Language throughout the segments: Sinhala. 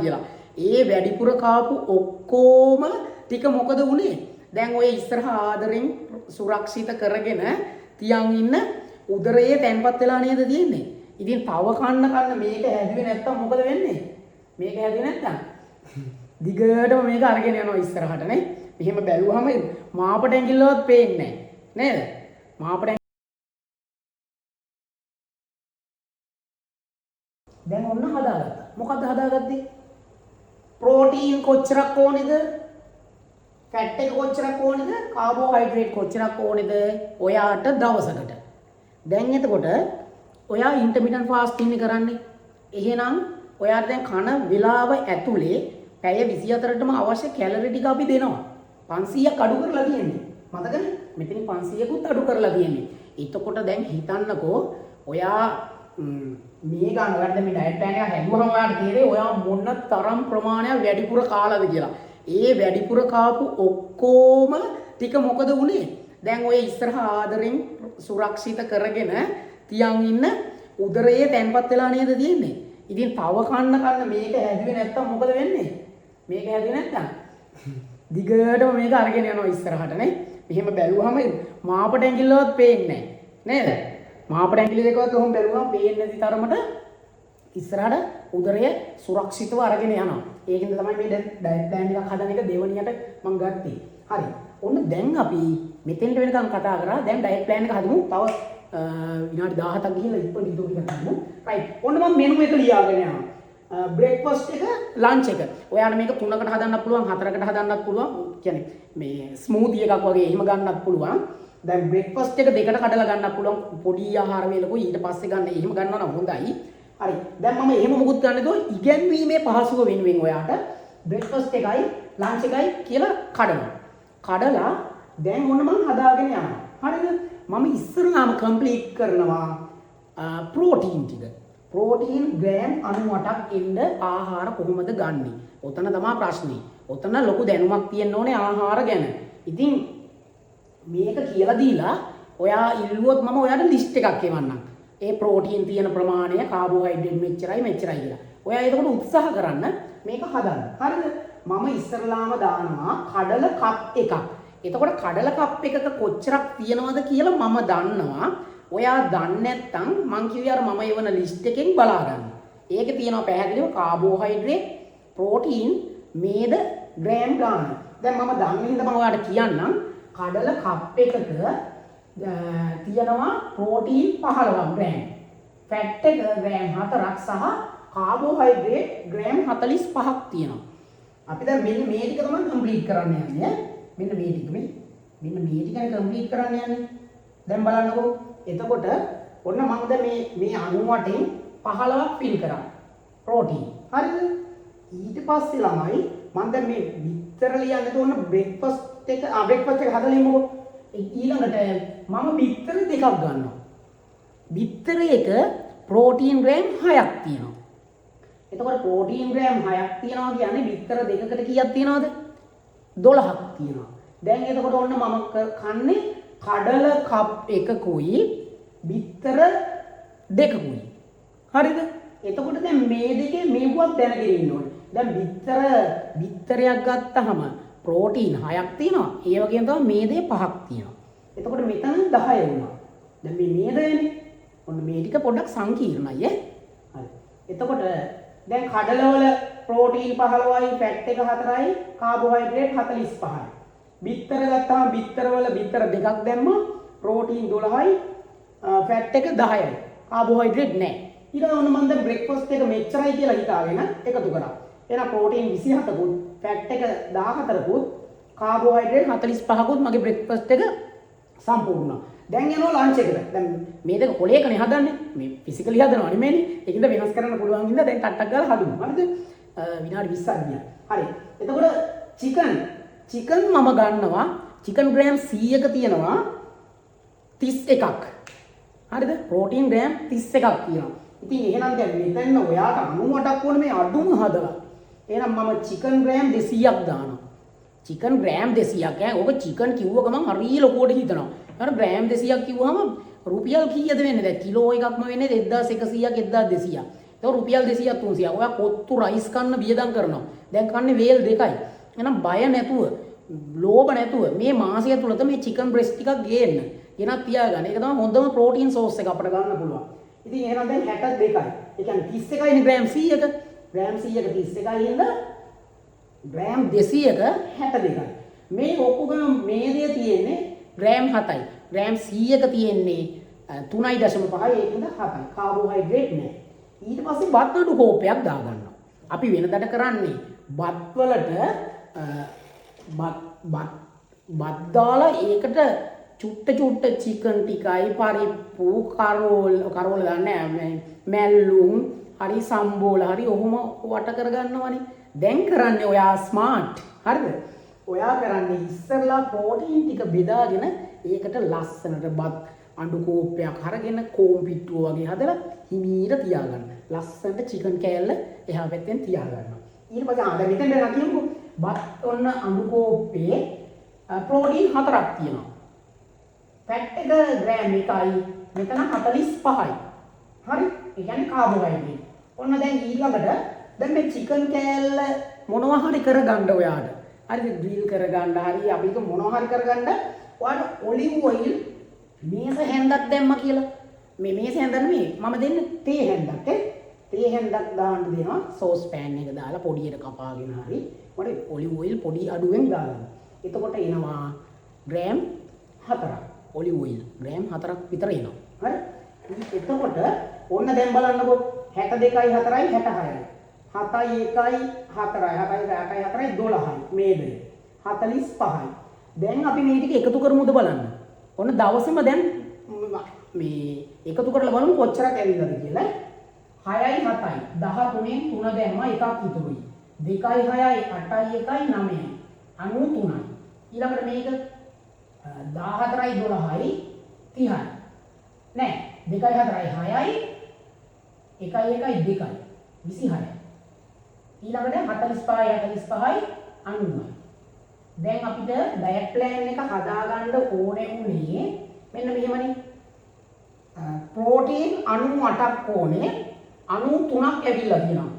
කියලා. ඒ වැඩිපුර කාපු ඔක්කොම ටික මොකද වුනේ? දැන් ඔය ඉස්සරහා ආදරෙන් සුරක්ෂිත කරගෙන තියන් ඉන්න උදරයේ තැන්පත් වෙලා නේද තියෙන්නේ. ඉතින් තව කන්න මේක හැදුවේ නැත්තම් මොකද වෙන්නේ? මේක හැදුවේ නැත්තම් දිගටම මේක අරගෙන යනවා ඉස්සරහට නේ. මෙහෙම බැලුවම මාපට ඇඟිල්ලවත් පේන්නේ නැහැ නේද? මාපට දැන් ඔන්න හදාගත්තා. මොකද්ද හදාගත්තේ? ප්‍රෝටීන් කොච්චරක් ඕනේද? ෆැට් එක කොච්චරක් ඕනේද? කාබෝහයිඩ්‍රේට් කොච්චරක් ඕනේද? ඔයාට දවසකට. දැන් එතකොට ඔයා ඉන්ටර්මිටන්ට් ෆාස්ටින් එක කරන්නේ. එහෙනම් ඔයාට දැන් කන වෙලාව ඇතුලේ පැය 24ටම අවශ්‍ය කැලරි ටික අපි දෙනවා. 500ක් අඩු කරලා තියෙන්නේ. මතකද? මෙතන 500කුත් අඩු කරලා තියෙන්නේ. එතකොට දැන් හිතන්නකෝ ඔයා මේ ගන්නකට මේ ඩයට් ප්ලෑන් එක හැදුවම ඔයාලට තේරෙයි ඔයා මොන තරම් ප්‍රමාණයක් වැඩිපුර කාලාද කියලා. ඒ වැඩිපුර කාපු ඔක්කොම ටික මොකද වුනේ? දැන් ඔය ඉස්සරහා ආදරෙන් සුරක්ෂිත කරගෙන තියන් ඉන්න උදරයේ තැන්පත් වෙලා නේද තියෙන්නේ. ඉතින් තව කන්න මේක හැදුවේ නැත්තම් මොකද වෙන්නේ? මේක හැදුවේ නැත්තම් දිගටම මේක අරගෙන යනවා ඉස්සරහට නේ. මෙහෙම බැලුවම මාපට ඇඟිල්ලවත් පේන්නේ නැහැ නේද? මාපට ඇඟිලි දෙකවත් කොහොම බැලුවම පේන්නේ නැති තරමට ඉස්සරහට උදරය සුරක්ෂිතව අරගෙන යනවා. ඒකින්ද තමයි මේ ඩයට් ප්ලෑන් එකක් හදන එක දෙවනියට මම ගත්තේ. හරි. ඔන්න දැන් අපි මෙතෙන්ට වෙනකන් කතා කරා. දැන් ඩයට් ප්ලෑන් එක හදමු. තව විනාඩි 17ක් ගිහිල්ලා ඉක්මනට ඉදු ටික ගන්න. රයිට්. ඔන්න මම මෙනු එක ලියාගෙන යනවා. බ්‍රේක්ෆාස්ට් එක ලන්ච් එක. ඔයාලා මේක 3කට හදන්නත් පුළුවන් 4කට හදන්නත් පුළුවන්. කියන්නේ මේ ස්මූති එකක් වගේ එහෙම ගන්නත් පුළුවන්. දැන් බ්‍රේක්ෆාස්ට් එක දෙකට කඩලා ගන්නත් පුළුවන්. පොඩි ආහාර වේලකුයි ඊට පස්සේ ගන්න. එහෙම ගන්නවා නම් හොඳයි. හරි. දැන් මම එහෙම මොකුත් ගන්නද ඉගැන්වීමේ පහසුව වෙනුවෙන් ඔයාට බ්‍රේක්ෆාස්ට් එකයි ලන්ච් එකයි කියලා කඩනවා. කඩලා දැන් මොන මම හදාගෙන යනවා. හරිද? මම ඉස්සරලාම කම්ප්ලීට් කරනවා ප්‍රෝටීන් ටික. ප්‍රෝටීන් ග්‍රෑම් 98ක් එන්න ආහාර කොහොමද ගන්නෙ? ඔතන තමයි ප්‍රශ්නේ. ඔතන ලොකු දැනුමක් තියෙන්න ඕනේ ආහාර ගැන. ඉතින් මේක කියලා දීලා ඔයා ඉල්ලුවොත් මම ඔයාට ලිස්ට් එකක් එවන්නම්. ඒ ප්‍රෝටීන් තියෙන ප්‍රමාණය කාබෝහයිඩ්‍රේට් මෙච්චරයි කියලා. ඔයා ඒකට උත්සාහ කරන්න මේක හදන්න. හරිද? මම ඉස්සරලාම දානවා කඩල කප් එකක්. එතකොට කඩල කප් එකක කොච්චරක් තියෙනවද කියලා මම දන්නවා. ඔයා දන්නේ නැත්නම් මං කිව්වේ අර මම එවන ලිස්ට් එකෙන් බලා ගන්න. ඒකේ තියෙනවා පැහැදිලිව කාබෝහයිඩ්‍රේට්, ප්‍රෝටීන්, මේද, ග්‍රෑම් ගන්න. දැන් මම දන්නේ හින්දා මම ඔයාලට කියන්නම් කඩල කප් එකක තියෙනවා ප්‍රෝටීන් 15 ග්‍රෑම්. ෆැට් එක ග්‍රෑම් 4ක් සහ කාබෝහයිඩ්‍රේට් ග්‍රෑම් 45ක් තියෙනවා. අපි දැන් මෙන්න මේ ටික තමයි කම්ප්ලීට් කරන්න යන්නේ. මෙන්න මේ ටික මෙන්න මේ ටිකනේ කම්ප්ලීට් කරන්න යන්නේ. දැන් බලන්නකෝ. එතකොට ඔන්න මම දැන් මේ 98න් 15ක් ෆිල් කරා. ප්‍රෝටීන්. හරිද? ඊට පස්සේ ළමයි මම දැන් මේ විතර ලියන්නේ තෝරන බ්‍රේක්ෆාස්ට් එක බ්‍රේක්ෆාස්ට් එක හදලා ඉමුකෝ. ඊළඟට මම බිත්තර දෙකක් ගන්නවා. බිත්තර එක ප්‍රෝටීන් ග්‍රෑම් 6ක් තියෙනවා. එතකොට ප්‍රෝටීන් ග්‍රෑම් 6ක් තියෙනවා කියන්නේ බිත්තර දෙකකට කීයක් තියෙනවද? 12ක් තියෙනවා. දැන් එතකොට ඔන්න මම කන්නේ කඩල කප් එකකුයි බිත්තර දෙකකුයි. හරිද? එතකොට දැන් මේ දෙකේ මේවත් දැනගෙන ඉන්න ඕනේ. දැන් බිත්තරයක් ගත්තාම ප්‍රෝටීන් 6ක් තියෙනවා. ඒ වගේම තමයි මේදේ 5ක් තියෙනවා. එතකොට මෙතන 10 වුණා. දැන් මේ මේදයනේ. ඔන්න මේ ටික පොඩ්ඩක් සංකීර්ණයි ඈ. හරි. එතකොට දැන් කඩලවල ප්‍රෝටීන් 15යි, ෆැට් එක 4යි, කාබෝහයිඩ්‍රේට් 45යි. බිත්තර ගත්තාම බිත්තරවල බිත්තර දෙකක් දැම්මා, ප්‍රෝටීන් 12යි, ෆැට් එක 10යි. කාබෝහයිඩ්‍රේට් නැහැ. ඊළඟ ඔන්න මම දැන් බ්‍රේක්ෆාස්ට් එක මෙච්චරයි කියලා හිතාගෙන එකතු කරා. එහෙනම් ප්‍රෝටීන් 27කුත්, ෆැට් එක 14කුත්, කාබෝහයිඩ්‍රේට් 45කුත් මගේ බ්‍රේක්ෆාස්ට් එක සම්පූර්ණ. දැන් යනවා ලන්ච් එකට. දැන් මේ දෙක කොලේකනේ හදන්නේ. මේ ෆිසිකලි හදනවා නෙමෙයිනේ. ඒකින්ද වෙනස් කරන්න පුළුවන් හින්දා දැන් ටට්ටක් ගාලා හදමු. හරිද? විනාඩි 20ක් ගියා. හරි. එතකොට චිකන් මම ගන්නවා. චිකන් ග්‍රෑම් 100ක තියෙනවා 31ක්. හරිද? ප්‍රෝටීන් ග්‍රෑම් 31ක් තියෙනවා. ඉතින් එහෙනම් දැන් මෙතන ඔයාට 98ක් ඕනේ මේ අඩුම හදලා. එහෙනම් මම චිකන් ග්‍රෑම් 200ක් දානවා. චිකන් ග්‍රෑම් 200ක් ඈ. ඔක චිකන් කිව්ව ගමන් හරිය ලොකුවට හිතනවා. අර ග්‍රෑම් 200ක් කිව්වහම රුපියල් කීයද වෙන්නේ? දැන් කිලෝ එකක්ම වෙන්නේ 1100ක් 1200ක්. ඒක රුපියල් 200ක් 300ක්. ඔයා කොත්තු රයිස් කන්න වියදම් කරනවා. දැන් කන්නේ වේල් දෙකයි. එහෙනම් බය නැතුව, ලෝභ නැතුව මේ මාසය තුලත මේ චිකන් බ්‍රෙස්ට් ටිකක් ගේන්න. ගෙනත් තියාගන්න. ඒක තමයි හොඳම ප්‍රෝටීන් සෝස් එක අපිට ගන්න පුළුවන්. ඉතින් එහෙනම් දැන් 62යි. ඒ කියන්නේ 31යිනේ ග්‍රෑම් 100ක. ග්‍රෑම් 100ක 31යි ඉඳ ග්‍රෑම් 200ක 62යි. මේ ඔක්කොගම මේ දේ තියෙන්නේ ග්‍රෑම් 7යි. ග්‍රෑම් 100ක තියෙන්නේ 3.5යි ඒකෙන්ද 7යි. කාබෝහයිඩ්‍රේට් නැහැ. ඊට පස්සේ බත් අඩු කෝපයක් දාගන්නවා. අපි වෙනදට කරන්නේ බත් වලට බත් දාලා ඒකට චුට්ට චිකන් ටිකයි පරිප්පු කරෝල දන්නේ මැල්ලුම් හරි සම්බෝල හරි ඔහොම වට කරගන්නවනේ. දැන් කරන්නේ ඔයා ස්මාර්ට්. හරිද? ඔයා කරන්නේ ඉස්සෙල්ලා ප්‍රෝටීන් ටික බෙදාගෙන ඒකට ලස්සනට බත් අඬු කෝප්පයක් අරගෙන කෝම් පිට්ටුව වගේ හදලා හිමීට තියාගන්න. ලස්සනට චිකන් කෑල්ල එහා පැත්තෙන් තියාගන්නවා. ඊට පස්සේ ආද මෙතෙන් දැන් කියමුකෝ බත් ඔන්න අඬු කෝප්පේ ප්‍රෝටීන් 4ක් තියෙනවා. ෆැට් එක ග්‍රෑම් 1යි මෙතන 45යි. හරි? ඒ කියන්නේ කාබෝහයිඩ්‍රේට්. ඔන්න දැන් ඊළඟට දැන් මේ චිකන් කෑල්ල මොනවා හරි කරගන්න ඔයාට. හරිද? ග්‍රිල් කරගන්න හරි අපි ඒක මොනවා හරි කරගන්න ඔයාට ඔලිව් ඔයිල් මේස හැන්දක් දැම්ම කියලා. මේ මේස හැන්ද නෙමෙයි මම දෙන්නේ තේ හැන්දක්. තේ හැන්දක් දාන්න දෙනවා සෝස් පෑන් එක දාලා පොඩියට කපාගෙන හරි මට ඔලිව් ඔයිල් පොඩි අඩුවෙන් දාගන්න. එතකොට එනවා ග්‍රෑම් 4ක්. ඔලිව් ඔයිල් ග්‍රෑම් 4ක් විතර එනවා. හරි? එතකොට ඔන්න දැන් බලන්නකෝ 62යි 4යි 66යි. 7යි 1යි 4යි 7යි 8යි 4යි 12යි මේ දෙක. 45යි. දැන් අපි මේ ටික එකතු කරමුද බලන්න. ඔන්න දවසෙම දැන් මේ එකතු කරලා බලමු කොච්චරක් ඇවිල්ලාද කියලා. 6යි 7යි 13න් 3 දැම්ම එකක් ඉතුරුයි. 2යි 6යි 8යි 1යි 9යි 93යි. ඊළඟට මේක 14යි 12යි 30යි. නෑ 2යි 4යි 6යි 1යි 1යි 2යි 26යි. ඊළඟට 45යි 45යි 90යි. දැන් අපිට ඩයට් ප්ලෑන් එක හදාගන්න ඕනේ උනේ මෙන්න මෙහෙමනේ. ප්‍රෝටීන් 98ක් ඕනේ 93ක් ඇවිල්ලා තියෙනවා.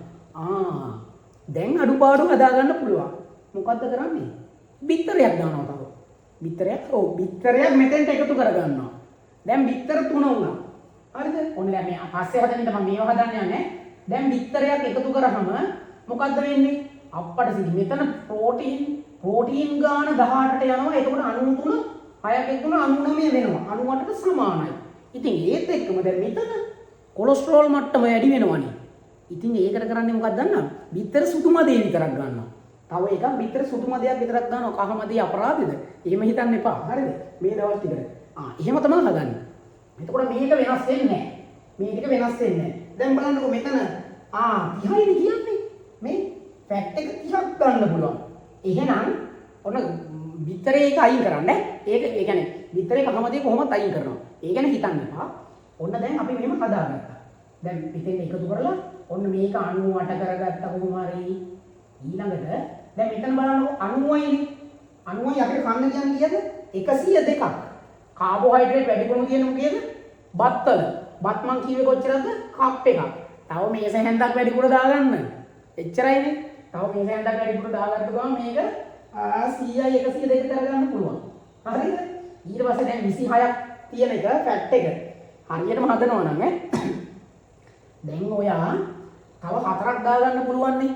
දැන් අඩුපාඩු හදාගන්න පුළුවන්. මොකද්ද කරන්නේ? බිත්තරයක් දානවා තව. බිත්තරයක් මෙතෙන්ට එකතු කරගන්නවා. දැන් බිත්තර 3 වුණා. හරිද? ඔන්න දැන් මේ පස්සේ හදන්න මම මේව හදන්න යන්නේ. දැන් බිත්තරයක් එකතු කරාම මොකද්ද වෙන්නේ? අප්පට සිදි මෙතන ප්‍රෝටීන් ගාන 18ට යනවා. එතකොට 93 6ක් එක්කම 99 වෙනවා. 98ට සමානයි. ඉතින් ඒත් එක්කම දැන් මෙතන කොලෙස්ටරෝල් මට්ටම වැඩි වෙනවනේ. ඉතින් ඒකට කරන්නේ මොකක්ද දන්නවද? බිත්තර සුදු මදේ විතරක් ගන්නවා. තව එකක් බිත්තර සුදු මදයක් විතරක් ගන්නවා. කහ මදේ අපරාධෙද? එහෙම හිතන්න එපා. හරිද? මේ දවස් ටිකට. එහෙම තමයි හදන්නේ. එතකොට මේක වෙනස් වෙන්නේ නැහැ. මේ ටික වෙනස් වෙන්නේ නැහැ. දැන් බලන්නකෝ මෙතන 30යිනේ කියන්නේ. මේ ෆැට් එක 30ක් ගන්න පුළුවන්. එහෙනම් ඔන්න බිත්තරේ එක අයින් කරන්න. ඒක ඒ කියන්නේ බිත්තරේ කහ මදේ කොහොමද අයින් කරනවා? ඒ ගැන හිතන්න එපා. ඔන්න දැන් අපි මෙහෙම හදාගත්තා. දැන් පිටෙන් එකතු කරලා ඔන්න මේක 98 කරගත්තා කොහොම හරි. ඊළඟට දැන් මෙතන බලන්නකො 90යිනේ. 90යි අපිට කන්න කියන්නේ කීයද? 102ක්. කාබෝහයිඩ්‍රේට් වැඩිපුරම තියෙන මොකේද? බත්වල. බත් මං කිව්වේ කොච්චරද? කප් එකක්. තව මේස හැන්දක් වැඩිපුර දාගන්න. එච්චරයිනේ. තව මේස හැන්දක් වැඩිපුර දාගන්න ගමන් මේක 100යි 102 කරගන්න පුළුවන්. හරිද? ඊට පස්සේ දැන් 26ක් තියෙන එක ෆැට් එක. හරියටම හදනවා නම් දැන් ඔයා තව 4ක් දාගන්න පුළුවන් නේ.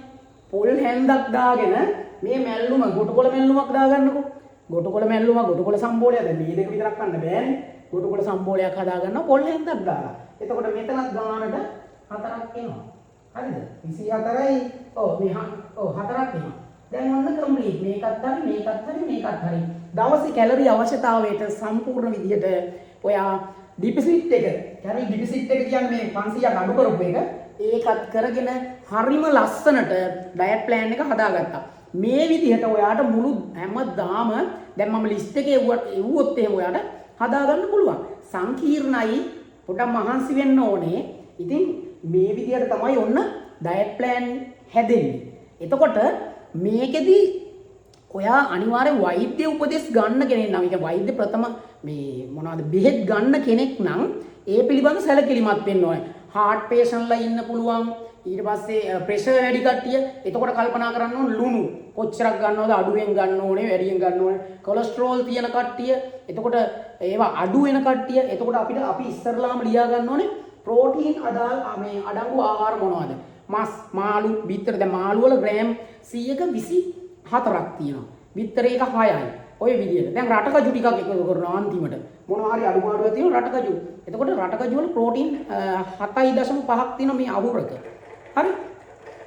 පොල් හැන්දක් දාගෙන මේ මැල්ලුම ගොටුකොළ මැල්ලුමක් දාගන්නකෝ. ගොටුකොළ මැල්ලුම ගොටුකොළ සම්බෝලය දැන් මේ දෙක විතරක් ගන්න බෑනේ. ගොටුකොළ සම්බෝලයක් හදාගන්නවා පොල් හැන්දක් දාලා. එතකොට මෙතනත් ගානට 4ක් එනවා. හරිද? 24යි මේ 4ක් එනවා. දැන් ඔන්න කම්ප්ලීට්. මේකත් හරි මේකත් හරි. දවසේ කැලරි අවශ්‍යතාවයට සම්පූර්ණ විදිහට ඔයා ඩිපොසිට් එක කැලරි ඩිපොසිට් එක කියන්නේ මේ 500ක් අඩු කරපු එක. ඒකත් කරගෙන හරිම ලස්සනට ඩයට් ප්ලෑන් එක හදාගත්තා. මේ විදිහට ඔයාට මුළු හැමදාම දැන් මම ලිස්ට් එකේ එව්වොත් එහෙම ඔයාට හදාගන්න පුළුවන්. සංකීර්ණයි පොඩක් මහන්සි වෙන්න ඕනේ. ඉතින් මේ විදිහට තමයි ඔන්න ඩයට් ප්ලෑන් හැදෙන්නේ. එතකොට මේකෙදි ඔයා අනිවාර්යෙන් වෛද්‍ය උපදෙස් ගන්න කෙනෙක් නම් ඒක වෛද්‍ය ප්‍රථම මේ මොනවද බෙහෙත් ගන්න කෙනෙක් නම් ඒ පිළිබඳ සැලකිලිමත් වෙන්න ඕනේ. heart patientලා ඉන්න පුළුවන්. ඊට පස්සේ ප්‍රෙෂර් වැඩි කට්ටිය එතකොට කල්පනා කරන්න ඕන ලුණු කොච්චරක් ගන්නවද අඩුවෙන් ගන්න ඕනේ වැඩියෙන් ගන්න ඕනේ කොලෙස්ටරෝල් තියෙන කට්ටිය එතකොට ඒවා අඩු වෙන කට්ටිය එතකොට අපි ඉස්සරලාම ලියා ගන්න ඕනේ ප්‍රෝටීන් මේ අඩංගු ආහාර මොනවද මස් මාළු බිත්තර දැන් මාළු වල ග්‍රෑම් 100ක 24ක් තියෙනවා බිත්තර එක 6යි ඔය විදිහට දැන් රටකජු ටිකක් එකතු කරනවා අන්තිමට මොනවා හරි අඩුපාඩුවක් තියෙනවා රටකජු එතකොට රටකජු වල ප්‍රෝටීන් 7.5ක් තියෙනවා මේ අහුරක හරි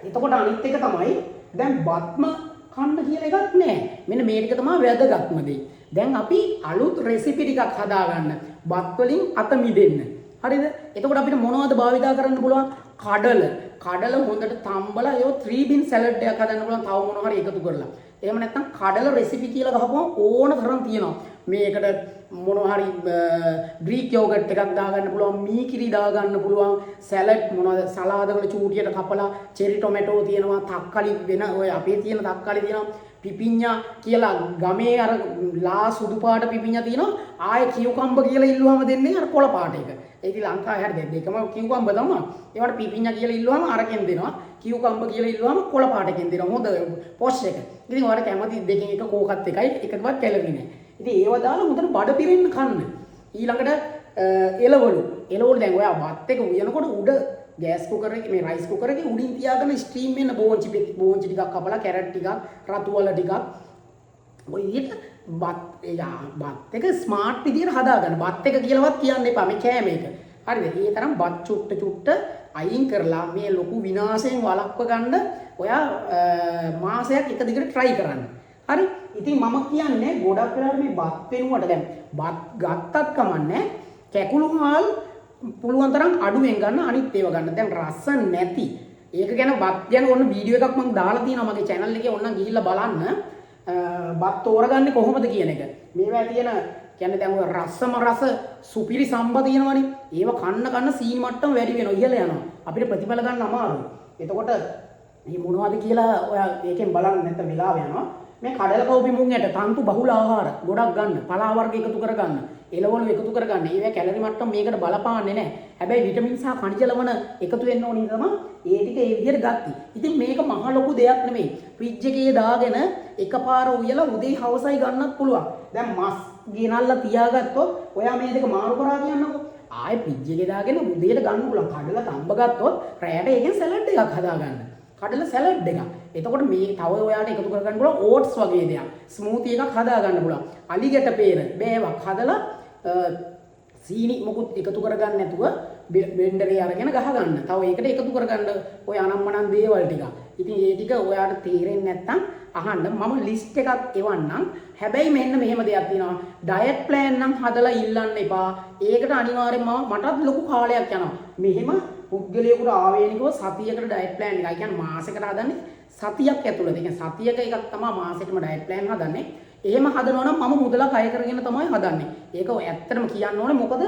එතකොට අනිත් එක තමයි දැන් බත්ම කන්න කියලා එකක් නැහැ මෙන්න මේ ටික තමයි වැදගත්ම දේ දැන් අපි අලුත් රෙසිපි ටිකක් හදාගන්න බත් වලින් අත මිදෙන්න හරිද එතකොට අපිට මොනවද භාවිතා කරන්න පුළුවන් කඩල හොඳට තම්බලා ඒ 3 bean salad එකක් හදන්න පුළුවන් තව මොනවා හරි එකතු කරලා එහෙම නැත්නම් කඩල රෙසිපි කියලා ගහපුවම ඕන තරම් තියෙනවා මේකට මොනවා හරි ග්‍රීක් යෝගට් එකක් දාගන්න පුළුවන් මීකිරි දාගන්න පුළුවන් සැලඩ් මොනවද සලාද වල චූටියට කපලා චෙරි ටොමැටෝ තියෙනවා තක්කාලි වෙන ඔය අපේ තියෙන තක්කාලි තියෙනවා පිපිඤ්ඤා කියලා ගමේ අර ලා සුදු පාට පිපිඤ්ඤා තියෙනවා ආයේ කියුකම්බ කියලා ඉල්ලුවාම දෙන්නේ අර කොළ පාට එක ඒක ලංකාවේ හැර දෙකම කියුකම්බ තමයි ඒවට පිපිඤ්ඤා කියලා ඉල්ලුවාම අරකින් දෙනවා කියුකම්බ කියලා ඉල්ලුවාම කොළ පාටකින් දෙනවා හොඳ පොෂ් එක ඉතින් ඔයාලට කැමති දෙකෙන් එක කෝකත් එකයි එකකවත් කැලරි නෑ ඉතින් ඒව දාලා හොඳට බඩ පිරෙන්න කන්න ඊළඟට එළවලු දැන් ඔයා බත් එක උයනකොට උඩ ගෑස් කුකර් එකේ මේ රයිස් කුකර් එකේ උඩින් තියාගෙන ස්ටීම් වෙන බෝංචි ටිකක් කපලා කැරට් ටිකක් රතු වල ටිකක් ඔය විදිහට බත් එක ස්මාර්ට් විදිහට හදාගන්න බත් එක කියලාවත් කියන්න එපා මේ කෑම එක හරිද ඒ තරම් බත් චුට්ට අයින් කරලා මේ ලොකු විනාශයෙන් වළක්ව ගන්න ඔයා මාසයක් එක දිගට try කරන්න හරි ඉතින් මම කියන්නේ ගොඩක් වෙලාවට මේ බත් වෙනුවට දැන් බත් ගත්තත් කමන්නේ කැකුළු හාල් පුළුවන් තරම් අඩුවෙන් ගන්න අනිත් ඒවා ගන්න. දැන් රස නැති. ඒක ගැන බත් ගැන ඔන්න වීඩියෝ එකක් මම දාලා තියෙනවා මගේ channel එකේ ඔන්න ගිහිල්ලා බලන්න. බත් තෝරගන්නේ කොහොමද කියන එක. මේවා තියෙන කියන්නේ දැන් ඔය රස සුපිරි සම්බ තියෙනවනේ. ඒව කන්න සීනි මට්ටම වැඩි වෙනවා. ඉහළ යනවා. අපිට ප්‍රතිඵල ගන්න අමාරුයි. එතකොට මේ මොනවද කියලා ඔයා ඒකෙන් බලන්න නැත්නම් වෙලාව යනවා. මේ කඩල කෝපි මුං ඇට තන්තු බහුල ආහාර ගොඩක් ගන්න. පලා වර්ග එකතු කරගන්න. එළවලු එකතු කරගන්න. ඒවා කැලරි මට්ටම මේකට බලපාන්නේ නැහැ. හැබැයි විටමින් සහ khනිජ ලවණ එකතු වෙන්න ඕනේ තමයි ඒ ටික ඒ විදිහට ගත්තී. ඉතින් මේක මහ ලොකු දෙයක් නෙමෙයි. ෆ්‍රිජ් එකේ දාගෙන එකපාර උයලා උදේ හවසයි ගන්නත් පුළුවන්. දැන් මස් ගෙනල්ලා තියාගත්තොත් ඔයා මේ දෙක මාරු කරා කියන්නකෝ. ආයේ ෆ්‍රිජ් එකේ දාගෙන උදේට ගන්න පුළුවන්. කඩලා තඹ ගත්තොත් රැයට ඒකෙන් සලාඩ් එකක් හදාගන්න. කඩල සලාඩ් එකක්. එතකොට මේ තව ඔයාලට එකතු කරගන්න පුළුවන් ඕට්ස් වගේ දෙයක්. ස්මූති එකක් හදාගන්න පුළුවන්. අලිගැට peer බෑවක් හදලා සීනි මොකුත් එකතු කරගන්න නැතුව බ්ලෙන්ඩරේ අරගෙන ගහගන්න. තව ඒකට එකතු කරගන්න ඔය අනම්මනම් දේවල් ටික. ඉතින් ඒ ටික ඔයාලට තේරෙන්නේ නැත්නම් අහන්න මම ලිස්ට් එකක් එවන්නම්. හැබැයි මෙන්න මෙහෙම දෙයක් තියෙනවා. ඩයට් ප්ලෑන් නම් හදලා ඉල්ලන්න එපා. ඒකට අනිවාර්යෙන්ම මටත් ලොකු කාලයක් යනවා. මෙහෙම පුද්ගලයෙකුට ආවේනිකව සතියකට ඩයට් ප්ලෑන් එකයි කියන්නේ මාසෙකට හදන්නේ සතියක් ඇතුළත. ඒ කියන්නේ සතියක එකක් තමයි මාසෙකම ඩයට් ප්ලෑන් හදන්නේ. එහෙම හදනවා නම් මම මුදලක් අය කරගෙන තමයි හදන්නේ. ඒක ඇත්තටම කියන්න ඕනේ මොකද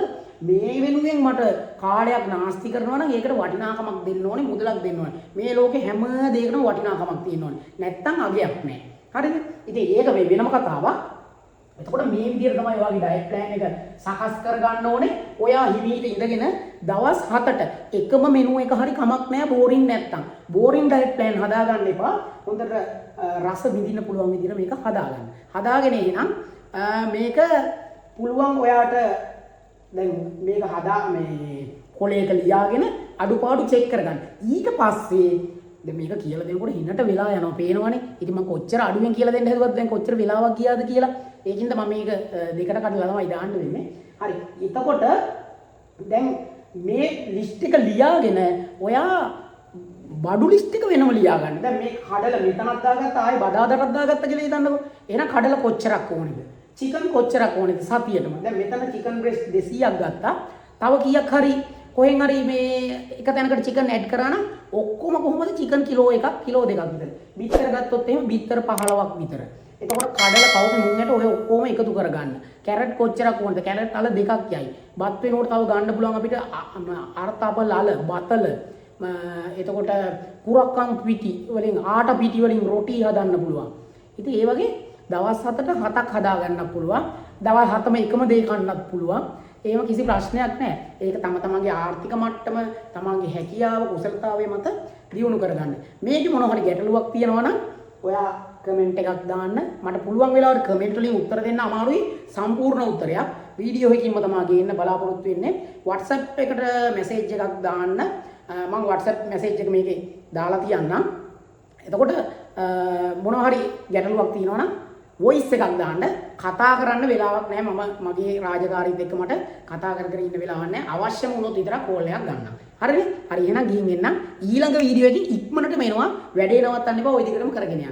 මේ වෙනුවෙන් මට කාලයක් නාස්ති කරනවා නම් ඒකට වටිනාකමක් දෙන්න ඕනේ මුදලක් දෙන්න ඕනේ. මේ ලෝකේ හැම දෙයකටම වටිනාකමක් තියෙන්න ඕනේ. නැත්තම් අගයක් නැහැ. හරිද? ඉතින් ඒක මේ වෙනම කතාවක්. එතකොට මේ විදිහට තමයි ඔයාගේ ඩයට් ප්ලෑන් එක සකස් කරගන්න ඕනේ. ඔයා හිමීට ඉඳගෙන දවස් 7ට එකම මෙනු එක හරි කමක් නැහැ බෝරින් නැත්තම්. බෝරින් ඩයට් ප්ලෑන් හදාගන්න එපා. හොඳට රස විඳින්න පුළුවන් විදිහට මේක හදාගන්න. හදාගෙන එහෙනම් මේක පුළුවන් ඔයාට දැන් මේක මේ කොලයක ලියාගෙන අඩුපාඩු චෙක් කරගන්න. ඊට පස්සේ දැන් මේක කියලා දෙනකොට හිනට වෙලා යනවා පේනවනේ. ඉතින් මම කොච්චර අඩුවෙන් කියලා දෙන්න හදුවත් දැන් කොච්චර වෙලාවක් ගියාද කියලා. ඒකින්ද මම මේක දෙකට කඩලා තමයි දාන්න වෙන්නේ. හරි. එතකොට දැන් මේ ලිස්ට් එක ලියාගෙන ඔයා බඩු ලිස්ට් එක වෙනම ලියා ගන්න. දැන් මේ කඩල මෙතනක් දාගත්තා ආයේ බදාදරක් දාගත්තා කියලා හිතන්නකෝ. එහෙනම් කඩල කොච්චරක් ඕනේද? චිකන් කොච්චරක් ඕනේද සතියටම? දැන් මෙතන චිකන් බ්‍රෙස්ට් 200ක් ගත්තා. තව කීයක් හරි කොහෙන් හරි මේ එක තැනකට චිකන් ඇඩ් කරා නම් ඔක්කොම කොහොමද චිකන් කිලෝ එකක් කිලෝ දෙකක් විතර. බිත්තර ගත්තොත් එහෙම බිත්තර 15ක් විතර. එතකොට කඩල කවුරු මුංගට ඔය ඔක්කොම එකතු කරගන්න. කැරට් කොච්චරක් ඕනද? කැරට් අල දෙකක් යයි. බත් වෙනකොට තව ගන්න පුළුවන් අපිට අර්ථපල අල බතල එතකොට කුරක්කම් පිටි වලින් ආට පිටි වලින් රොටි හදන්න පුළුවන්. ඉතින් ඒ වගේ දවස් 7ට 7ක් හදා ගන්නත් පුළුවන්. දවස් 7ම එකම දේ කන්නත් පුළුවන්. එහෙම කිසි ප්‍රශ්නයක් නැහැ. ඒක තම තමන්ගේ ආර්ථික මට්ටම, තමන්ගේ හැකියාව, කුසලතාවය මත දියුණු කරගන්න. මේකේ මොනවා හරි ගැටලුවක් තියෙනවා නම් ඔයා කමෙන්ට් එකක් දාන්න. මට පුළුවන් වෙලාවට කමෙන්ට් වලින් උත්තර දෙන්න අමාරුයි. සම්පූර්ණ උත්තරයක් වීඩියෝ එකකින්ම තමයි ගේන්න බලාපොරොත්තු වෙන්නේ. WhatsApp එකට මැසේජ් එකක් දාන්න. මම WhatsApp මැසේජ් එක මේකේ දාලා තියන්නම්. එතකොට මොනවා හරි ගැටලුවක් තියෙනවා නම් වොයිස් එකක් දාන්න. කතා කරන්න වෙලාවක් නැහැ. මම මගේ රාජකාරීත් එක්ක මට කතා කර කර ඉන්න වෙලාවක් නැහැ. අවශ්‍යම වුණොත් විතරක් කෝල් එකක් ගන්නම්. හරිනේ? හරි එහෙනම් ගිහින් එන්න. ඊළඟ වීඩියෝ එකකින් ඉක්මනටම එනවා. වැඩේ නවත්තන්න එපා. ওই දිගටම කරගෙන යන්න.